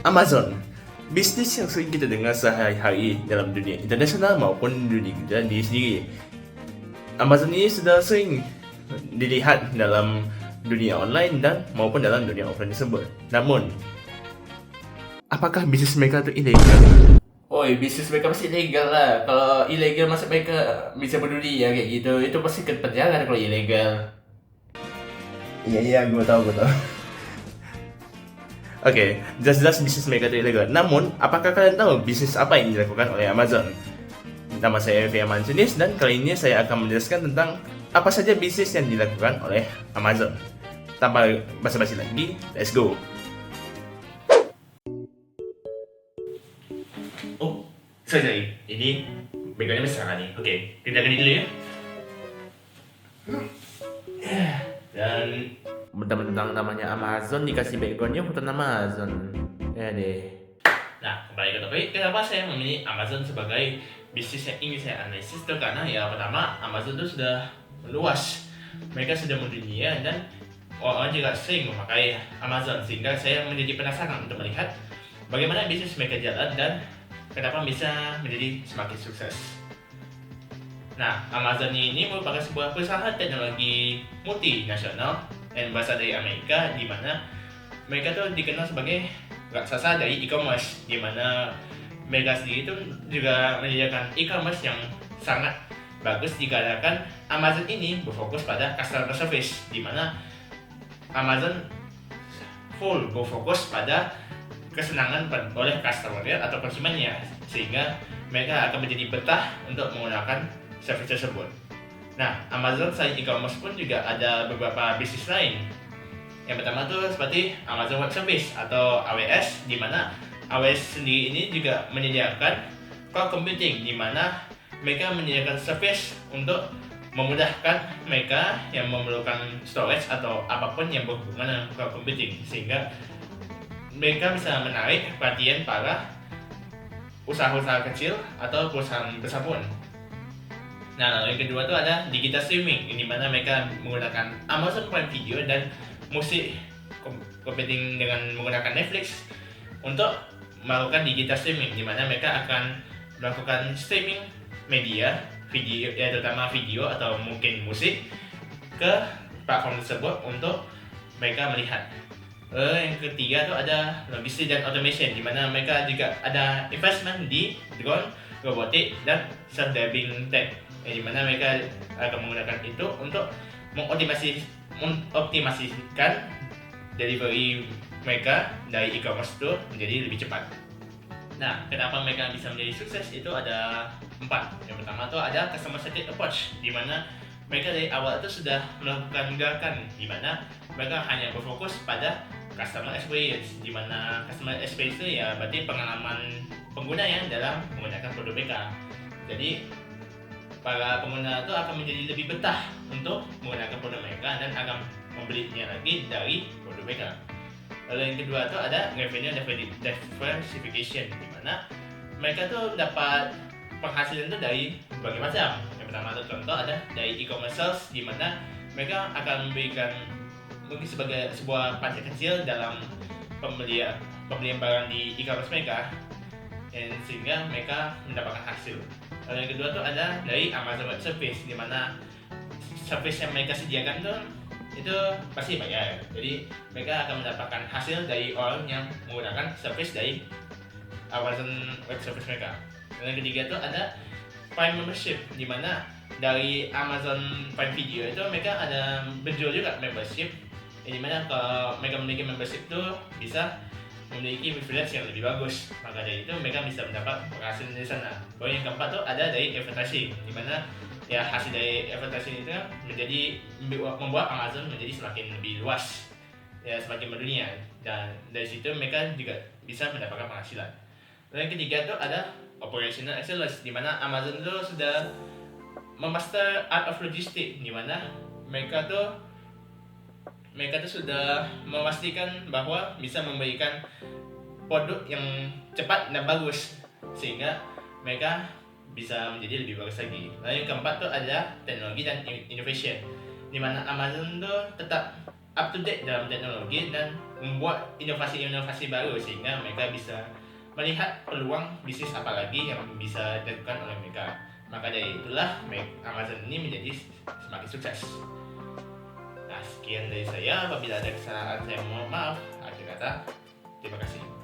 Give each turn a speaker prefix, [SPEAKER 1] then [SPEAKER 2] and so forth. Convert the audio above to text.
[SPEAKER 1] Amazon, bisnis yang sering kita dengar sehari-hari dalam dunia internasional maupun dunia kita sendiri. Amazon ini sudah sering dilihat dalam dunia online dan maupun dalam dunia offline tersebut. Namun, apakah bisnis mereka itu ilegal?
[SPEAKER 2] Oi, bisnis mereka pasti ilegal lah. Kalau ilegal masa mereka bisa berdiri ya kayak gitu. Itu pasti ke penjara kalau ilegal.
[SPEAKER 1] Iya, gue tahu. Oke, jelas-jelas bisnis mereka itu ilegal. Namun, apakah kalian tahu bisnis apa yang dilakukan oleh Amazon? Nama saya Via Mansunis dan kali ini saya akan menjelaskan tentang apa saja bisnis yang dilakukan oleh Amazon. Tanpa basa-basi lagi, let's go. Oh, sorry. Ini backgroundnya besar nih. Oke, kita ganti dulu ya. Dan
[SPEAKER 2] Mentang-mentang namanya Amazon dikasih backgroundnya hutan Amazon. Ya deh.
[SPEAKER 1] Nah, kembali ke topik, kenapa saya memilih Amazon sebagai bisnis yang ingin saya analisis itu karena ya pertama, Amazon itu sudah luas. Mereka sudah mendunia dan orang juga sering memakai Amazon sehingga saya menjadi penasaran untuk melihat bagaimana bisnis mereka jalan dan kenapa bisa menjadi semakin sukses. Nah, Amazon ini merupakan sebuah perusahaan teknologi multinasional yang berasal dari Amerika, di mana mereka tuh dikenal sebagai raksasa dari e-commerce, di mana mereka sendiri itu juga menyediakan e-commerce yang sangat bagus dikarenakan Amazon ini berfokus pada customer service, di mana Amazon full berfokus pada kesenangan oleh customer atau konsumennya, sehingga mereka akan menjadi betah untuk menggunakan service tersebut. Nah, Amazon selain e-commerce pun juga ada beberapa bisnis lain. Yang pertama tuh seperti Amazon Web Service atau AWS, di mana AWS sendiri ini juga menyediakan cloud computing, di mana mereka menyediakan service untuk memudahkan mereka yang memerlukan storage atau apapun yang berhubungan dengan cloud computing, sehingga mereka bisa menarik perhatian para usaha-usaha kecil atau perusahaan besar pun. Nah, lalu yang kedua tuh ada digital streaming, di mana mereka menggunakan Amazon Prime Video dan musik competing dengan menggunakan Netflix untuk melakukan digital streaming, di mana mereka akan melakukan streaming media video, ya terutama video atau mungkin musik ke platform tersebut untuk mereka melihat. Yang ketiga tuh ada logistik dan automation, di mana mereka juga ada investment di drone, robotik dan self-driving tech, di mana mereka akan menggunakan itu untuk mengoptimasikan delivery mereka dari e-commerce itu menjadi lebih cepat. Nah, kenapa mereka bisa menjadi sukses itu ada 4. Yang pertama tuh ada customer centric approach, di mana mereka dari awal itu sudah melakukan gerakan di mana mereka hanya berfokus pada customer experience, di mana customer experience itu ya berarti pengalaman pengguna yang dalam menggunakan produk mereka. Jadi para pengguna itu akan menjadi lebih betah untuk menggunakan produk mereka dan akan membelinya lagi dari produk mereka. Lalu yang kedua itu ada revenue diversification, di mana mereka tuh dapat penghasilan itu dari berbagai macam. Yang pertama itu contoh ada dari e-commerce sales, di mana mereka akan memberikan mungkin sebagai sebuah pajak kecil dalam pembelian barang di e-commerce mereka, sehingga mereka mendapatkan hasil. Lalu yang kedua tuh ada dari Amazon Web Service, di mana service yang mereka sediakan tuh itu pasti bayar. Jadi mereka akan mendapatkan hasil dari orang yang menggunakan service dari Amazon Web Service mereka. Dan yang ketiga tuh ada Prime Membership, di mana dari Amazon Prime Video itu mereka ada menjual juga membership, di mana kalau mereka memiliki membership tuh bisa memiliki privilege yang lebih bagus, maka dari itu mereka bisa mendapat penghasilan dari sana. Lalu yang keempat tuh ada dari advertising, di mana ya hasil dari advertising itu menjadi membuat Amazon menjadi semakin lebih luas, ya semakin mendunia, dan dari situ mereka juga bisa mendapatkan penghasilan. Lalu yang ketiga tuh ada operational excellence, di mana Amazon itu sudah memaster art of logistics, di mana mereka tuh sudah memastikan bahwa bisa memberikan produk yang cepat dan bagus, sehingga mereka bisa menjadi lebih bagus lagi. Lalu yang keempat tuh ada teknologi dan innovation, di mana Amazon tuh tetap up to date dalam teknologi dan membuat inovasi-inovasi baru sehingga mereka bisa melihat peluang bisnis apa lagi yang bisa dilakukan oleh mereka. Maka dari itulah Amazon ini menjadi semakin sukses. Nah, sekian dari saya. Apabila ada kesalahan saya mohon maaf. Akhir kata, terima kasih.